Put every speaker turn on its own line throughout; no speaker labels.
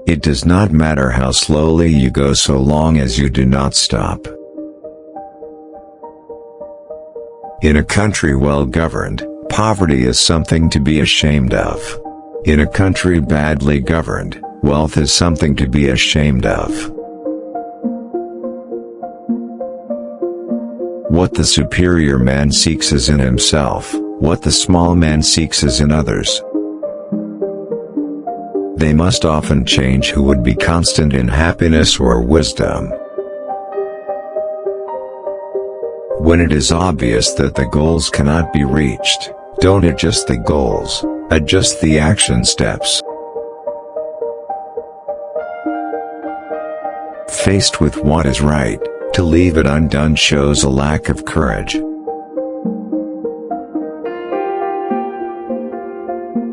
It does not matter how slowly you go so long as you do not stop. In a country well governed, poverty is something to be ashamed of. In a country badly governed, wealth is something to be ashamed of. What the superior man seeks is in himself, what the small man seeks is in others. They must often change who would be constant in happiness or wisdom. When it is obvious that the goals cannot be reached, don't adjust the goals, adjust the action steps. Faced with what is right, to leave it undone shows a lack of courage.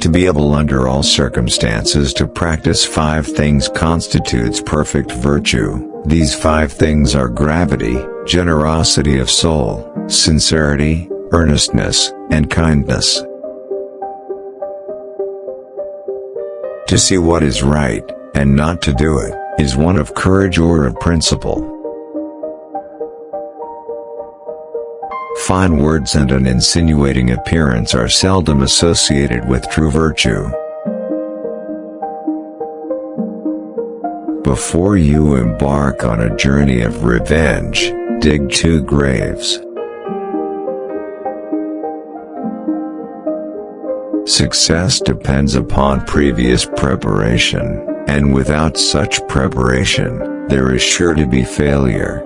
To be able under all circumstances to practice 5 things constitutes perfect virtue. These 5 things are gravity, generosity of soul, sincerity, earnestness, and kindness. To see what is right, and not to do it, is one of courage or of principle. Fine words and an insinuating appearance are seldom associated with true virtue. Before you embark on a journey of revenge, dig 2 graves. Success depends upon previous preparation, and without such preparation, there is sure to be failure.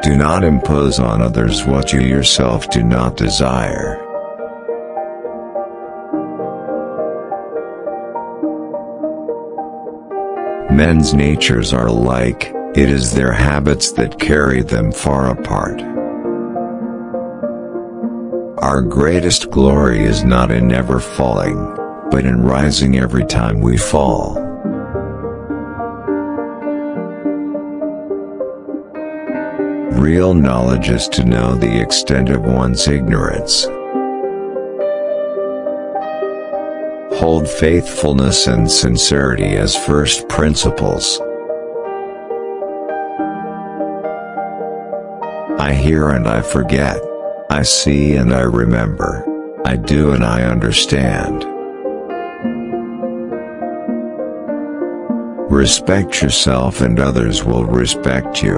Do not impose on others what you yourself do not desire. Men's natures are alike, it is their habits that carry them far apart. Our greatest glory is not in never falling, but in rising every time we fall. Real knowledge is to know the extent of one's ignorance. Hold faithfulness and sincerity as first principles. I hear and I forget. I see and I remember. I do and I understand. Respect yourself and others will respect you.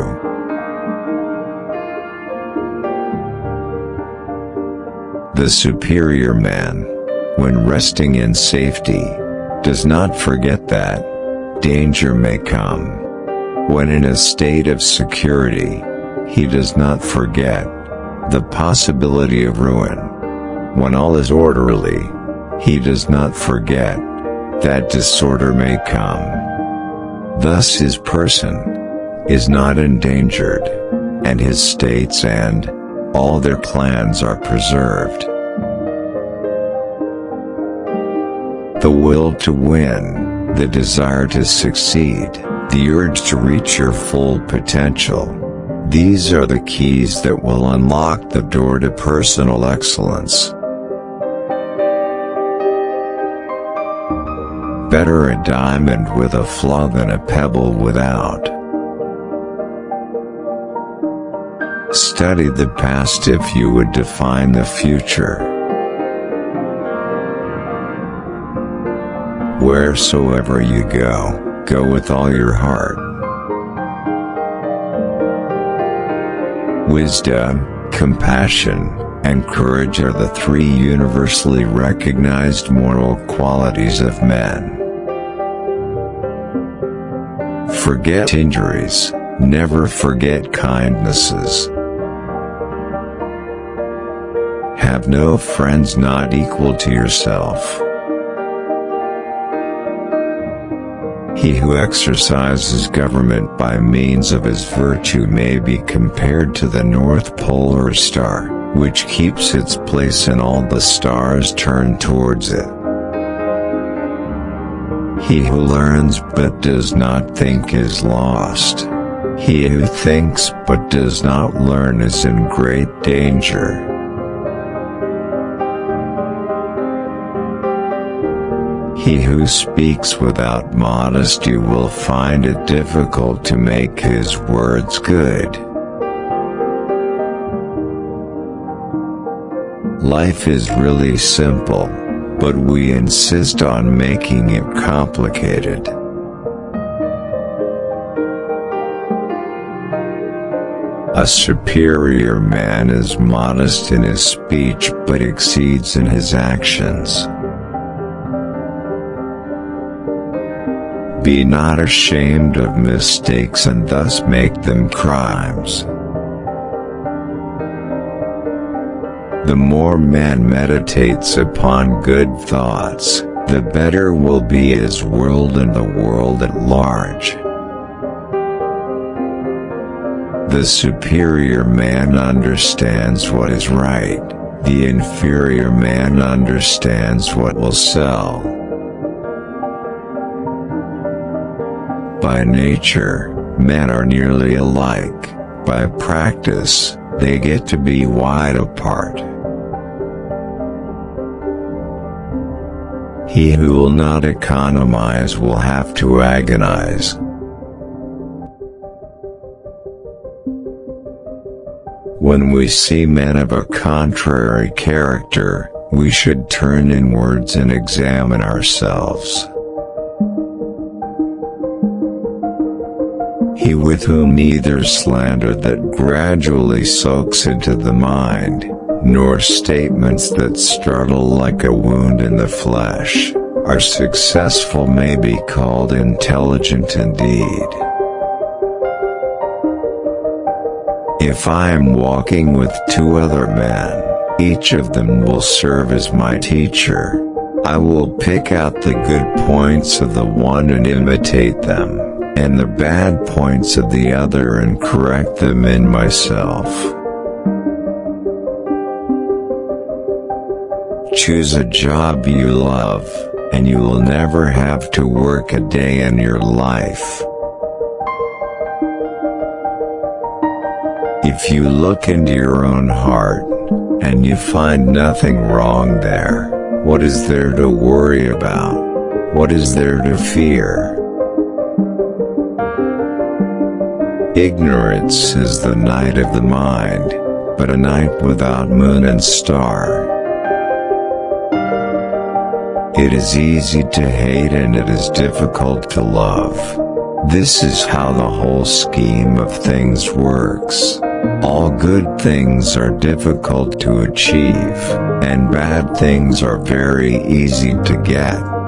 The superior man, when resting in safety, does not forget that danger may come. When in a state of security, he does not forget the possibility of ruin. When all is orderly, he does not forget that disorder may come. Thus his person is not endangered, and his states and all their plans are preserved. The will to win, the desire to succeed, the urge to reach your full potential. These are the keys that will unlock the door to personal excellence. Better a diamond with a flaw than a pebble without. Study the past if you would define the future. Wheresoever you go, go with all your heart. Wisdom, compassion, and courage are the 3 universally recognized moral qualities of men. Forget injuries, never forget kindnesses. Have no friends not equal to yourself. He who exercises government by means of his virtue may be compared to the North Polar Star, which keeps its place and all the stars turn towards it. He who learns but does not think is lost. He who thinks but does not learn is in great danger. He who speaks without modesty will find it difficult to make his words good. Life is really simple, but we insist on making it complicated. A superior man is modest in his speech but exceeds in his actions. Be not ashamed of mistakes and thus make them crimes. The more man meditates upon good thoughts, the better will be his world and the world at large. The superior man understands what is right, the inferior man understands what will sell. By nature, men are nearly alike. By practice, they get to be wide apart. He who will not economize will have to agonize. When we see men of a contrary character, we should turn inwards and examine ourselves. He with whom neither slander that gradually soaks into the mind, nor statements that startle like a wound in the flesh, are successful may be called intelligent indeed. If I am walking with two other men, each of them will serve as my teacher. I will pick out the good points of the one and imitate them, and the bad points of the other and correct them in myself. Choose a job you love, and you will never have to work a day in your life. If you look into your own heart, and you find nothing wrong there, what is there to worry about? What is there to fear? Ignorance is the night of the mind, but a night without moon and star. It is easy to hate and it is difficult to love. This is how the whole scheme of things works. All good things are difficult to achieve, and bad things are very easy to get.